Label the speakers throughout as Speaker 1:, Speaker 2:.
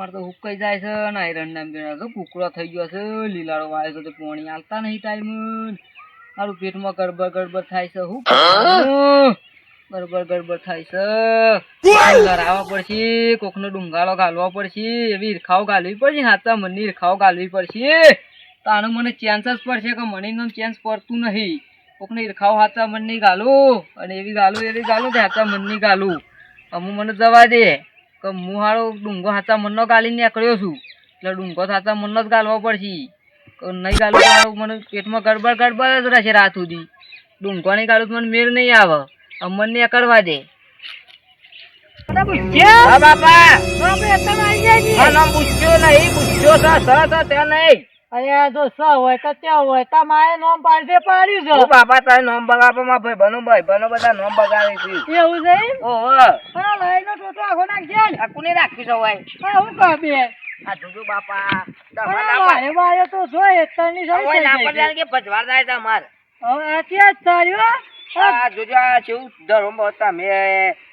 Speaker 1: મારે તો હુકાઈ જાય છે ને આયરન નામ બેડા તો કુકડો થઈ ગયો છે લીલાડો વાળે છે તો પાણી આલતા નહીં ટાઈમ મારું પેટમાં ગડબડ થાય છે હું ગડબડ થાય છે લડાવવા પડશે કોકનો ડુંગાળો ઘાલવા પડશે એવી ઈરખાઓ ઘાલવી પડશે હાથા મનની ઈરખાઓ ઘાલવી પડશે તાનો મને ચાન્સ જ પડશે કે મને એનો ચાન્સ પડતું નહીં કોકને ઈરખાઓ હાથા મનની ઘાલું અને એવી ઘાલું કે હાથા મનની ઘાલું અમુક મને જવા દે કે હું હારો ડુંગો હાથા મનનો ગાલીને નીકળ્યો છું એટલે ડુંગો હાથા મનનો જ ગાલવો પડશે નહીં ગાલું તો મને પેટમાં ગડબડ જ રહેશે રાત સુધી ડુંગો નહીં ગાલું તો મને મેળ નહીં આવે અમને નીકળવા દે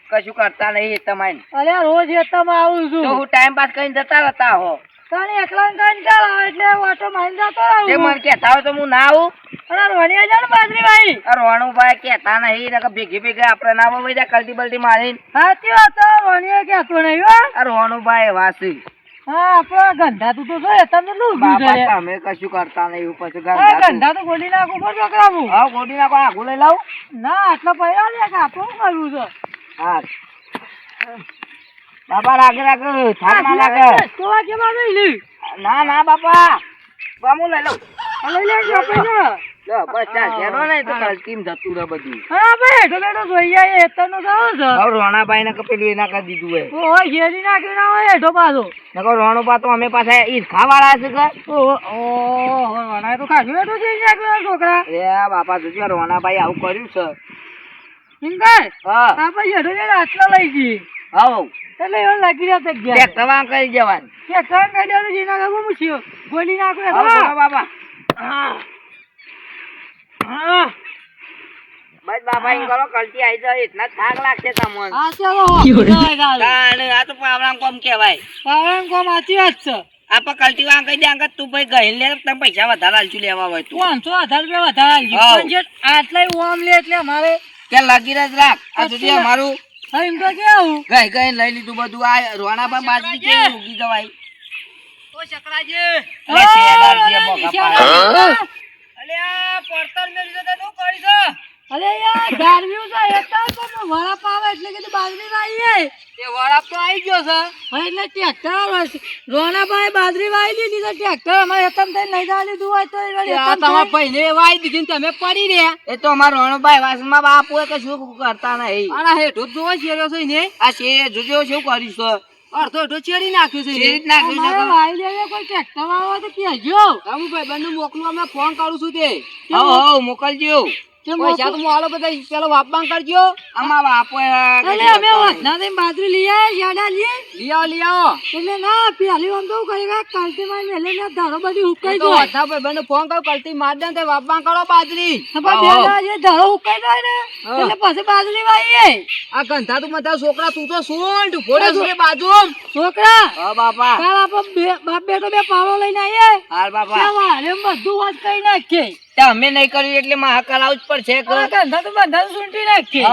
Speaker 1: કશું કરતા નહીં તમારે અરે રોજ એતામાં આવું છું તો હું ટાઈમ પાસ કરીને જતા રહેતા હો તને એકલા કંટાળો આવે એટલે ઓટો મારી જતો રહું તે મને કહેતા હોય તો હું ના આવું અરે રોણિયા જા ને બાજરી ભાઈ અરે રોણુભાઈ કહેતા નહીં ને ભેગી આપણે ના આવો ભાઈ કલટી બલટી મારીને સાચી વાત રોણિયા કહેતો નહીં હો અરે રોણુભાઈ વાસી હા આપડે ગંધા તું તો જોઈએ તમને અમે કશું કરતા નહીં પછી ગંધા તો ગોડી નાખું પર પકડાવું હા ગોડી નાખો આગું લઈ લાવું ના આટલો પૈસા લે કે આપણું કરવું છે હા બાપા રાગે થાક ના લાગે તો કેવા લઈ ના ના બાપા બામુ લઈ લઉં લઈ લેજો આપણે લો બસ ચાલ જેનો નહીં તો કાલ ટીમ જતું રહે બધું હા ભાઈ તો બેટો જોઈ આય એતનો જાવ છે હવે રોણાભાઈ ને કપેલું એના કરી દીધું હે ઓ ઘેરી નાખ્યું ના હોય એઠો પાછો નકો રોણોબા તો અમે પાછા ઈરખા વાળા છે કે ઓ રોણા તો ખાધું એઠો જઈ નાખ્યો છોકરા એ બાપા જોજો રોણાભાઈ આવું કર્યું છે ઇંગર હા આપણે એઠો જઈને આટલો લઈ ગઈ હાઉ એટલે એવું લાગી રહ્યા તે ગયા તવા કરી જવાનું કે કાં કરી દેલું જીના ગામો મુછ્યો ગોલી નાખો બાપા હા બસ બાપા ઈ કરો કલટી આવી જાય એટલા થાક લાગશે તમને હા ચાલો આ તો પાવરામ કોમ કહેવાય પાવરામ કોમ આતી વાત છે આપા કલટી વાં કહી દે અંગત તું ભાઈ ગઈ લે તને પૈસા વધારે આલશું લેવા હોય તું 500 રૂપિયા વધારે આલજો પણ જે આટલાય ઓમ લે એટલે અમારે કે લાગી રાખ આ સુધી અમારું હા એમ તો કેવું ગઈ લઈ લીધું બધું આ રોણાબા બાજરી કે ઉગી જવાય ઓ ચકરાજી લે શેડાજી બોકા અલે આ પડતર મેલી જતો તો કરી છે અલે યાર ગારવ્યું છે એટલા તો વરાપ આવે એટલે કે બાજરી વાઈએ એ વરાપ તો આવી ગયો છે હા એટલે ટ્રેક્ટર રોણાભાઈ બાજરી વાઈ લીધી તો ટ્રેક્ટર અમારે એકમ થઈ લઈ જવા લીધું હોય તો તમારા ભાઈને વાઈ દીધી ને તમે પડી રહ્યા એ તો અમારા રોણાભાઈ વાસમાં બાપુ કે શું કરતા નહીં અરે હેઠો જોવો શેર્યો છે ને આ શેર જોજો શું કર્યું છે અડધો અડધો ચેડી નાખ્યું છે ચેડી નાખ્યું છે વાઈ લેવે કોઈ ટ્રેક્ટર વાળો તો કહેજો હું ભાઈ બંને મોકલું અમે ફોન કરું છું તે હો મોકલજો પૈસા તો મોલો બધા પેલો વાપબાં કરજો અમાર વાપો એટલે અમે વધના દે બાજરી લઈ આયા યાડા લઈ આવો એટલે ના પેલી આમ તો કરેગા કલટી માં મેલે ને ધારો બધી હુકાઈ ગયો વધના ભાઈ બંને ફોન કરો કલટી માર દે તે વાપબાં કરો બાજરી બેડા જે ધારો હુકાઈ જાય ને એટલે પછી બાજરી વાઈએ આ ગંધા તું મતા છોકરા તું તો સોંડ ઘોડે સુરે બાજુ છોકરા હા બાપા કાલ આપ બાપ બેટો બે પાવડો લઈને આઈએ હાલ બાપા અરે બધું વાત કઈ નાખે અમે નહીં કર્યું એટલે માં કરાવું જ પડશે ગંધા તો બધા સુંટી નાખી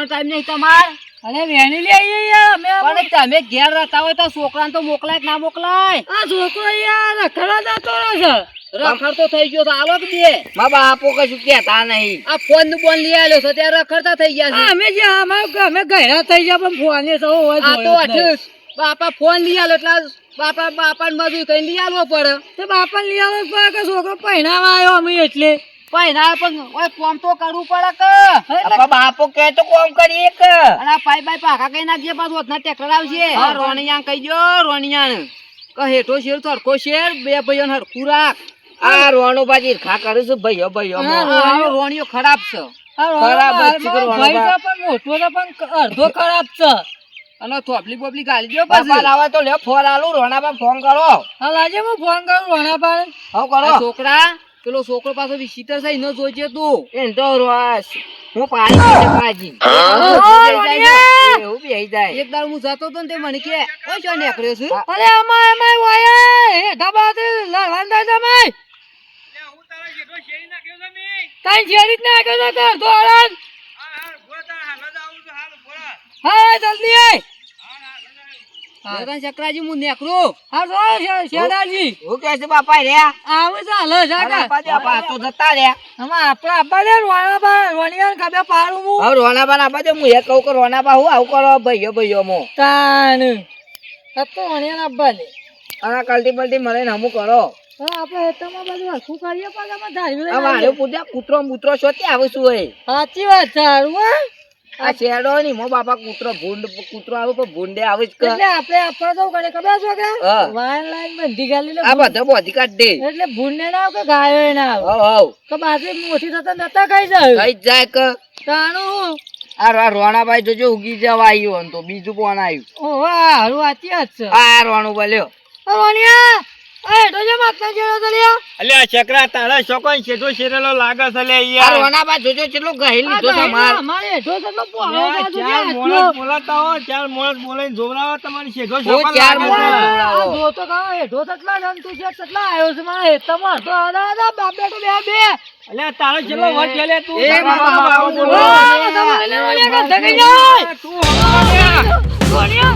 Speaker 1: ટાઈમ નહીં તમાર અરે વેણી લઈ આવીએ યાર અમે પણ તમે ઘેર રહેતા હોય તો છોકરાને તો મોકલાય કે ના મોકલાય આ છોકરો યાર રખડા જતો છે રખડતો થઈ ગયો તો આલો કે દે મા બાપો કશું કહેતા નહીં આ ફોન નું બોન લઈ આવ્યો છે ત્યારે રખડતા થઈ ગયા છે અમે જે અમે ગયડા થઈ ગયા પણ ફોન એ સૌ હોય આ તો અઠ બાપા ફોન લઈ આવ્યો એટલે બાપા મજૂર કઈ લઈ આવવો પડે તો બાપા લઈ આવવો પડે કે છોકરો પહેણાવા આવ્યો અમે એટલે પહેણા પણ કોમ તો કરવું પડે કે બાપો કે તો કોમ કરીએ કે અને પાઈ બાઈ પાકા કઈ નાખીએ પાછું વધના ટ્રેક્ટર આવશે રોણિયા કહી જો રોણિયા કે હેઠો શેર તડકો શેર બે ભાઈઓ હરખું રાખ આ રોણો બાજી ખા કરું છું ભાઈઓ રોણિયો ખરાબ છે ખરાબ પણ મોટો તો પણ અડધો ખરાબ છે અને થોપલી બોપલી ગાલી દો પછી આવે તો લે ફોન આલું રોણાબા ફોન કરો હા લાજે હું ફોન કરું રોણાબા હા કરો છોકરા પેલો છોકરો પાછો વિસિટર છે એનો જોઈજે તું એ તો હું પાડી દે ચકરાજી એવું બેહી જાય
Speaker 2: એક દાડ હું જતો તો ને તે મને કે ઓય ચો નીકળ્યો છું અરે અમાય વાય એ ઢબાથી લડવાન થાય તમે
Speaker 3: હું તારા જેઠો શેરી નાખ્યો છે મે
Speaker 2: તાઈ શેરી જ નાખ્યો તો તો હળન
Speaker 3: હા ભોળા તારા હાલ જ આવું છું હાલ ભોળા
Speaker 2: હા જલ્દી આય હા ચક્રાજી હું નીકળું હા જો શેડાજી
Speaker 1: હું કહે છે બાપા રે
Speaker 2: આવે ચાલો જાકા
Speaker 1: બાપા તો જતા રે
Speaker 2: અમાર આપડા આબા ને રોણિયા ખબર પાડું હું
Speaker 1: હવે રોનાબા ના બાજુ હું એ કહું કે રોનાબા હું આવું કરો ભાઈઓ મો
Speaker 2: તાન તો રોણિયા આબા ને
Speaker 1: અને કલ્ટી પલટી મળે હમું કરો
Speaker 2: આપણે હેતમાં બધું હરખું કરીએ પણ અમે ધાર્યું
Speaker 1: આ મારે પૂજા કૂતરો મૂતરો શોધી આવે શું હોય
Speaker 2: સાચી વાત સારું
Speaker 1: આ શેડો ની મો બાપા કૂતરો આવે પણ ભૂંડે આવે જ
Speaker 2: એટલે આપણે આપવા જવું કરે ખબર છો કે
Speaker 1: હા.
Speaker 2: વાયર લાઈન બંધી ગાલી
Speaker 1: આ બધા બોધી કાઢ દે
Speaker 2: એટલે ભૂંડને ના આવે કે ગાયો ના આવે
Speaker 1: હવ હવ
Speaker 2: કે બાજુ મોટી થતા નતા ખાઈ જાય
Speaker 1: કઈ જાય કે
Speaker 2: તાણું
Speaker 1: આ રોણાભાઈ જોજો ઉગી જવા આવ્યો ને તો બીજું કોણ આવ્યું
Speaker 2: ઓ વાહ હારું વાંચી વાત છે
Speaker 1: આ રોણું બોલ્યો
Speaker 2: રોણિયા એ તો જે માતના જેડો તો લ્યો
Speaker 3: અલ્યા ચકરા તારા શોકોન શેઠો શેરેલો લાગે છે લે
Speaker 1: આ
Speaker 3: યાર
Speaker 1: રોણાભાઈ જોજો કેટલો ગહેલ લીધો છે માર
Speaker 2: મારે હેઠો તો પોળો જાતો
Speaker 3: ચાર મોણસ બોલાતા હો ચાર મોણસ બોલાઈને જોવરાવો તમારી શેઠો
Speaker 1: હું
Speaker 3: શોકોન
Speaker 1: ચાર
Speaker 3: લાગે છે.
Speaker 1: મોણસ.
Speaker 2: જો તો કહો હેઠો તટલા જન તું છે તટલા આવ્યો છે મારા હેતમાં તો આડા બાપ બેટો બે
Speaker 3: અલ્યા તારો છેલ્લો વટ છે લે તું
Speaker 1: એ
Speaker 3: બાપા
Speaker 1: બાપા,
Speaker 3: આવું
Speaker 1: ઓ,
Speaker 3: બોલો.
Speaker 2: તમારે લેવા કે ધગી જાય
Speaker 3: તું હમણાં
Speaker 2: રોણિયા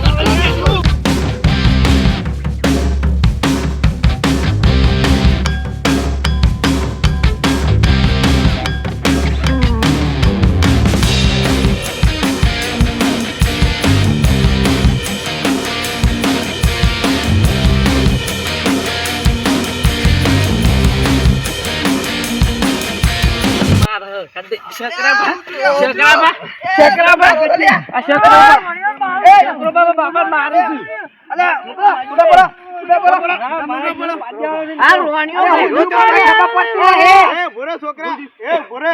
Speaker 1: આ રોણિયો ભેગો તો ખબર પડતી હે.
Speaker 3: એ ભૂરો છોકરા એ ભૂરે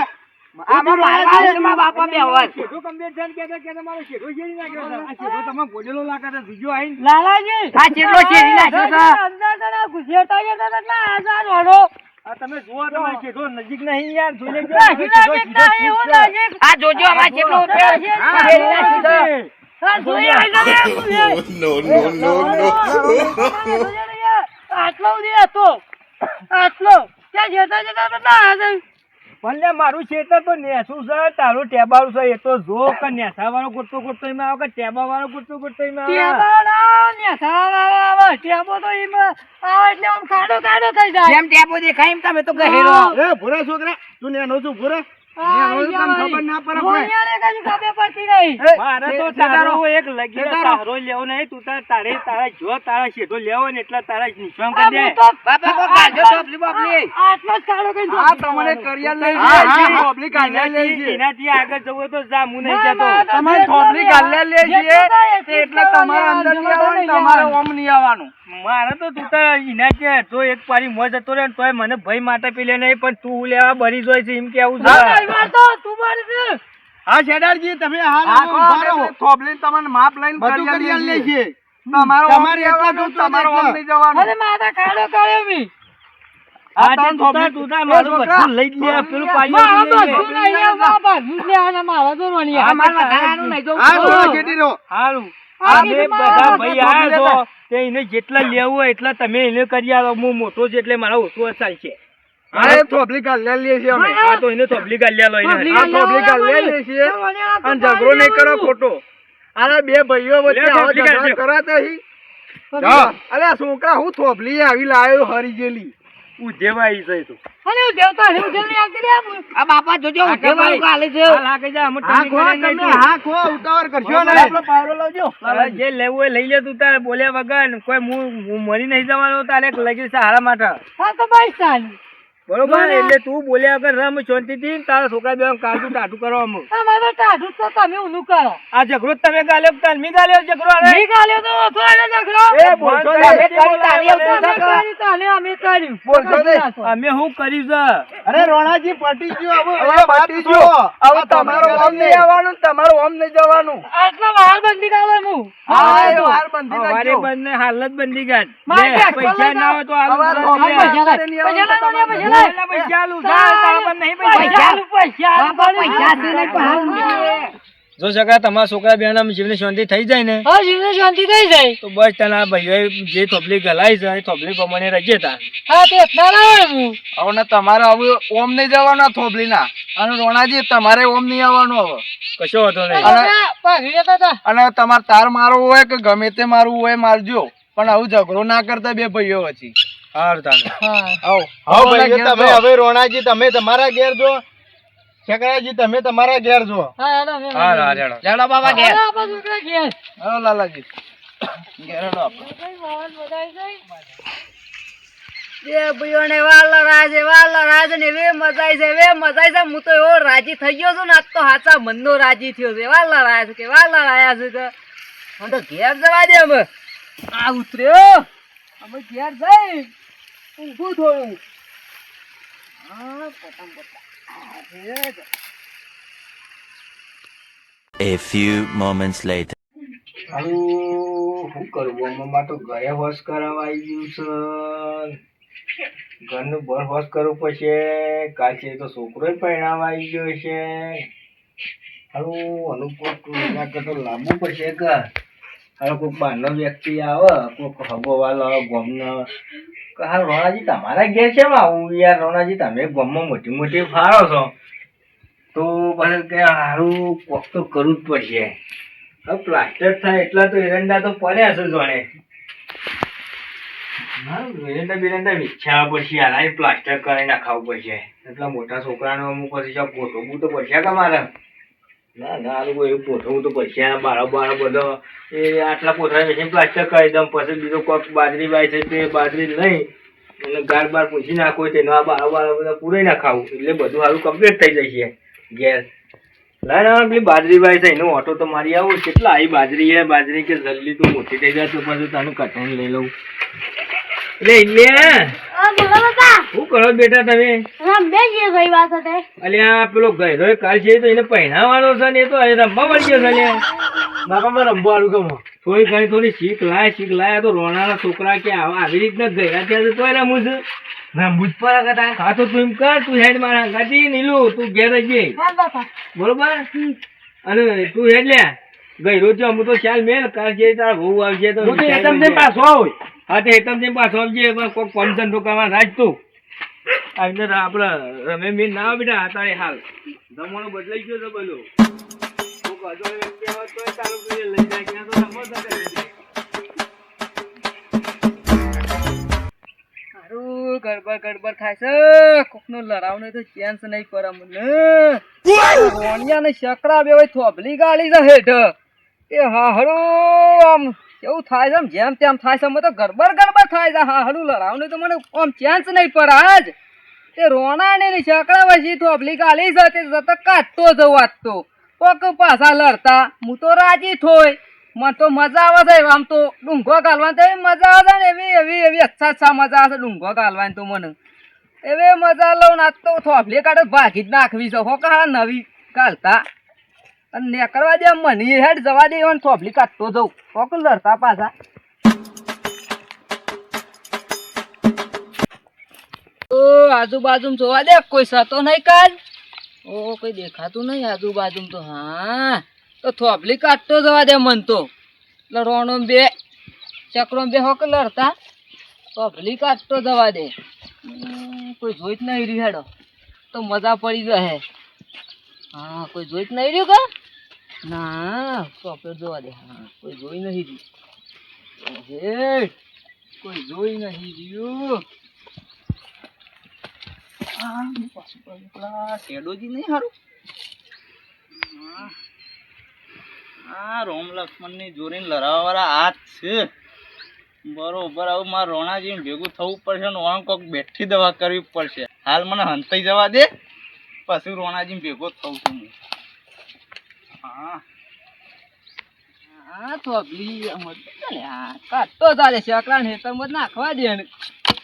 Speaker 1: આમાં મારવા આવે છે મારા બાપા બે અવાજ.
Speaker 3: શેઠો કમ્પ્લીટ થઈને કહેતા મારો શેઠો શેરી નાખ્યો છે. આ શેઠો તમે ગોડેલો લાગે છે બીજો આઈને
Speaker 2: લાલાજી
Speaker 1: આ ચેટલો શેરી નાખ્યો છે.
Speaker 2: અંદર તને ગુજેતા જે તટલા આજા રોડો
Speaker 3: આ તમે જુઓ તમારો શેઠો નજીક નહીં યાર જોઈ લેજો
Speaker 2: નજીક નહીં હું નજીક
Speaker 1: આ જોજો આમાં ચેટલો શેરી નાખ્યું છે.
Speaker 2: હા જોઈ આઈ આટલો ઉડી હતો આટલો ત્યાં જતા જતા તટલા આજા
Speaker 3: ભલે મારું ખેતર તો નેસું છે તારું ટેબાળું છે એ તો જો કે નેસા વાળો ગોટતો ગોટતો એમાં આવે કે ટેબા વાળો ગોટતો ગોટતો એમાં આવે
Speaker 2: ટેબો તો એમાં આવે એટલે આમ કાઢો કાઢો થઈ જાય
Speaker 1: જેમ ટેપો દેખાય એમ તમે તો ગહેરો.
Speaker 3: એ ભૂરા છોકરા તું નેનો છું ભૂરા ખબર ના પડે મારે તો તારો એક લગીને તારો લેવો નહીં તું તારા જો તારા શેઠો લેવો ને એટલે તારા નિશાન કરી દે
Speaker 1: બાપા કો કાઢો ટોપલી બોપલી.
Speaker 3: એનાથી આગળ જવું તો જા હું નહીં જતો મારે તો તું તારા એના કે જો એક પારી મોજ જતો રહે ને તોય મને ભય માટે પેલે નહીં પણ તું લેવા બરી જોઈ છે એમ કેવું છે હા શેડારજી તમે
Speaker 4: થોબલી તમને માપ લઈને
Speaker 3: બધું કરી આલીએ છીએ.
Speaker 4: તમારે એટલા દૂર તમારો ઓમ નહીં જવાનું.
Speaker 3: હા તે તું તાર મારું બધું લઈ જ લે પેલું પાડી
Speaker 1: આ માર વધારાનું નહીં જોવું.
Speaker 4: આ થોડો છેટી રહો.
Speaker 3: હારું આ બે બધા ભાઈ આયા છો તે એને જેટલા લેવું હોય એટલા તમે એને કરી આલો હું મોટો છે એટલે મારા ઓછું ચાલશે
Speaker 4: અરે થોબલી કાલ લઈ લઈએ છીએ અમે.
Speaker 3: હા તો એને તબલી ગાલ્યા લો એને
Speaker 4: આ થોબલી કાલ લઈ લઈએ છીએ અને ઝઘડો નહીં કરો ખોટો. આના બે ભાઈઓ વચ્ચે
Speaker 3: લે,
Speaker 4: આવો
Speaker 3: થોબલી
Speaker 4: ઝઘડા
Speaker 3: કાઢજો.
Speaker 4: કરાતા હી. જા. અરે છોકરા હું થોબલી આવી લાયો હરી ગયેલી.
Speaker 3: ઉજેવાઈ છે તું
Speaker 1: આ બાપા જોજો ઉઠે વાળું ગાલે છે.
Speaker 3: હાલ આગળ જા અમે
Speaker 4: હા
Speaker 3: તબલી
Speaker 4: ખો
Speaker 3: ગાલ્યા
Speaker 4: તમે
Speaker 3: નહીં
Speaker 4: હા ખો ઉતાવળ કરશો
Speaker 3: બરાબર.
Speaker 4: ને આપણો પાવડો લાવજો.
Speaker 3: હવે જે લેવું હોય લઈ લે તું તારે બોલ્યા વગર કોઈ હું મરી નહીં જવાનો તારે એક લગી સહારા માટે બરોબર એટલે તું બોલ્યા વગર રમ શાંતિથી ને તારા છોકરા બે કાઢું ટાટું કરવા અમુક આ ઝઘડો જ તમે ગાલ્યો કે તાર મી ગાલ્યો ઝઘડો અરે
Speaker 4: એ બોલશો
Speaker 3: તમે
Speaker 4: નહીં.
Speaker 3: કરી તારી આવતું છે.
Speaker 4: બોલશો નહીં.
Speaker 3: અમે શું કર્યું છે
Speaker 4: અરે રોણાજી પટી ગયો હવે પટી ગયો. હવે તમારો ઓમ નહીં આવવાનું તમારું ઓમ નહીં જવાનું. હા એ વાર બંધી
Speaker 3: વારે
Speaker 4: નાખજો.
Speaker 3: બંધ ને હાલ જ બંધી ગાઢ
Speaker 2: મારે
Speaker 3: લે, પૈસા ના હોય તો હાલ
Speaker 4: હવે
Speaker 3: બંધ લે.
Speaker 4: પૈસા નહીં આવવાનું તો તમારું
Speaker 3: પૈસા આલું, જા, તારા પર નહીં પૈસા.
Speaker 2: પૈસા છે ને પણ
Speaker 3: જો સગા તમારા છોકરા બેના જીવને શાંતિ થઈ જાય ને
Speaker 2: હા જીવને શાંતિ થઈ જાય
Speaker 3: તો બસ તને ભાઈઓ જે થોપલી ગલાઈ છે એ થોપલી પ્રમાણે રજે તા
Speaker 2: હા તે એટલા ના હોય હું
Speaker 4: હવે ને તમારે હવે ઓમ નહીં જવાના થોભલી ના અને રોણાજી તમારે ઓમ નહીં આવવાનું હવે
Speaker 3: કશો વાંધો નહીં
Speaker 2: ભાગી જતા હતા
Speaker 4: અને તમારે તાર મારવું હોય કે ગમે તે મારવું હોય મારજો પણ આવું ઝઘડો ના કરતા બે ભાઈઓ વચ્ચે
Speaker 3: હાર તાને
Speaker 4: તમે હવે રોણાજી તમે તમારા ઘેર જો શેકરાજી તમે તમારા ઘેર જો
Speaker 3: હાર હાર હેડો
Speaker 1: લેડો બાબા ઘેર
Speaker 4: હા લાલાજી ઘેર હેડો આપણે
Speaker 2: બે ભાઈઓને વાલ ને વે મજાઈ છે હું તો એવો રાજી થઈ ગયો છું ને આજ તો હાચા મનનો રાજી થયો છે વાલ લડાયા છે મને તો ઘેર જવા દે અમે આ ઉતર્યો અમે ઘેર જઈ ઊભું થોડું હા પતંગ
Speaker 5: A few moments later.
Speaker 3: હારું શું કરવું મમ્મા તો ઘરે હોશ કરાવવા આવી ગયું છે ઘરનું બર હોશ કરવું પડશે કાલે તો છોકરો પરણાવવા આવી ગયો છે હારું અનુકૂળ એના કરતો લાવવું પડશે કે હાલ કોઈક બહારનો વ્યક્તિ આવે કોઈક હગોવાલો આવે ગમનો હાલ રોણાજી તમારા ઘેર છે આવું યાર રોણાજી તમે ગમમાં મોટી મોટી ફાળો છો તો બસ કે સારું કોક તો કરવું જ પડશે હવે પ્લાસ્ટર થાય એટલા તો એરંડા તો પડ્યા છે જોડે એરંડા બેરંડા વિછાવવા પડશે યાર આ પ્લાસ્ટર કરી નાખાવું પડશે એટલા મોટા છોકરાનો અમુક પછી ગોઠવવું તો પડશે કે મારે ના આ લોકો એવું ગોઠવવું તો પડશે બારો બધો એ આટલા પોથરા બેસીને પ્લાસ્ટર કરી દઉં પછી બીજો કોક બાજરી વાય છે તે બાજરી લઈ અને ગાર બાર પૂછી નાખવું તેનો આ બારો બધા પૂરાઈ નાખાવું એટલે બધું સારું કમ્પ્લીટ થઈ જશે ગેસ ના પેલી બાજરી ભાઈ છે એનો ઓટો તો મારી આવું કેટલા આવી બાજરી હે બાજરી કે જલ્દી તું મોટી થઈ જાય તો પછી તારું કઠણ લઈ લઉં શું કરો બેટા તમે અલ્યા પેલો ગયરો કાલ છે તો એને પહેરાવાનો છે ને એ તો રમવા મળી ગયો છે નાકામાં રમવાનું ગમો થોડી શીખ લાય તો રોણાના છોકરા કે આવી રીતના ગયરા ત્યાં તો રમું છું રમવું જ પડે હા તો તું એમ કર તું હેડ મારા ગાડી નીલું તું ઘેર જજે બરોબર અને તું હેડ લે ગઈ રોજ હું તો ચાલ મેલ કાલ જે તારા બહુ આવશે તો પાછો આવ હા તે હેતમ પાછો આવજે કોઈ કોમ ધંધો કરવા રાજ તું આવીને આપડે રમે મેં ના બેટા તારે હાલ જમવાનો બદલાઈ ગયો તો બોલો લઈ જાય ક્યાં તો રમો
Speaker 2: ગડબડ થાય છે કોકનો લડાવ ને તો ચાન્સ નહીં પડે મને રોણિયા ને શકરા બે થોભલી ગાળી છે હેઠ એ હાહડું આમ કેવું થાય છે આમ જેમ તેમ થાય છે મને તો ગડબડ થાય છે હાહડું લડાવ ને તો મને આમ ચાન્સ નહીં પડે આજ તે રોણા ને શકરા પછી થોભલી ગાળી છે તે જતા કાઢતો જવું આજ તો કોક પાછા લડતા હું તો રાજી થોય મને તો મજા આવે છે આમ તો ડુંગો ગાલવાની તો મજા આવે છે ને એવી અચ્છા મજા આવે છે ડુંગો ગાલવાની તો મને એવી મજા લઉં ને આજ તો થોભલી કાઢે ભાગી જ નાખવી છે હોકા નવી ગાલતા અને નીકળવા દે મને હેડ જવા દે અને થોભલી કાઢતો જવું હોક લડતા પાછા ઓ આજુબાજુ જોવા દે કોઈ સતો નહીં કાલ ઓ કોઈ દેખાતું નહીં આજુબાજુ તો હા તો થોભલી કાઢતો જવા દે મન તો લડવાનો બે ચક્રો બે હોક લડતા થોભલી કાઢતો જવા દે કોઈ જોઈ જ નહીં રહ્યું હેડો તો મજા પડી જશે હા કોઈ જોઈ જ નહીં રહ્યું કે ના ચોપડો જોવા દે હા કોઈ જોઈ નહીં રહ્યું કોઈ જોઈ નહીં રહ્યું શેડોજી નહીં સારું
Speaker 4: આ રોમ લક્ષ્મણ ની જોડીને લડાવવા વાળા હાથ છે બરોબર હવે મારે રોણાજી ભેગું થવું પડશે ને ઓણ કોક બેઠી દવા કરવી પડશે હાલ મને હંતાઈ જવા દે પછી રોણાજી ભેગો થવું છું હું
Speaker 2: હા થોભલી કાઢતો ચાલે શકરા ને હેતર મત નાખવા દે ને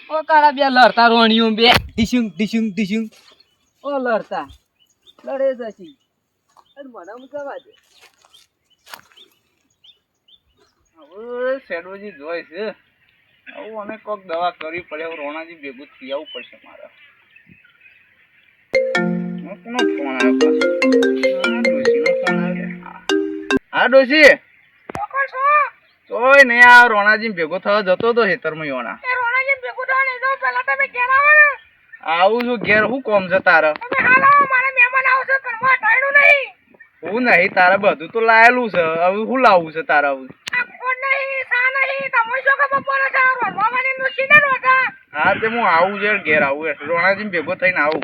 Speaker 2: ઓ કાળા બે લડતા રોણીઓ બે ડીશુંગ ઓ લડતા લડે જશી મને જવા દે
Speaker 4: હવે શેડોજી જોઈ છે હવે અમે કોક દવા કરવી પડે રોણાજી ભેગું થઈ આવવું પડશે મારે કોનો ફોન આવ્યો પાછો? હા, ડોશીનો ફોન આવ્યો. હા ડોશી, તોય નહીં આ રોણાજી ભેગો થવા જતો હતો ખેતરમાં યોણા. આવું છું ઘેર, શું કોમ છે તારે? હું નહીં, તારે બધું તો લાયેલું છે, હવે શું લાવવું છે તારે? હવે હા તે હું આવું છે ઘેર, આવું એટલે રોણાજી ભેગો થઈને આવું.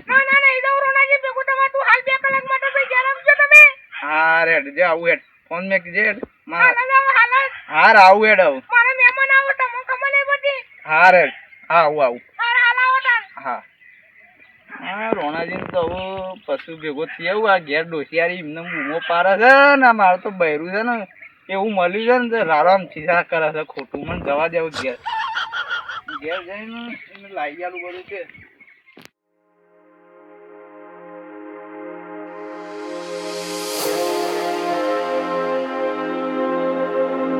Speaker 4: હા રેડ જે આવું હેડ, ફોન મેં કીધે હેડ. હા આવું હેડ આવું. હા રેડ, હા આવું આવું. હા હા રોણાજીને તો હવે પશુ ભેગો થઈ આવું. આ ઘેર ડોસિયારી એમને બૂમો પારે છે ને, મારે તો બૈરું છે ને એવું મળ્યું છે ને રારામ છીછા કરે છે. ખોટું મને જવા દેવું ઘેર. ઘેર જઈને એને લાવી આલું બધું છે.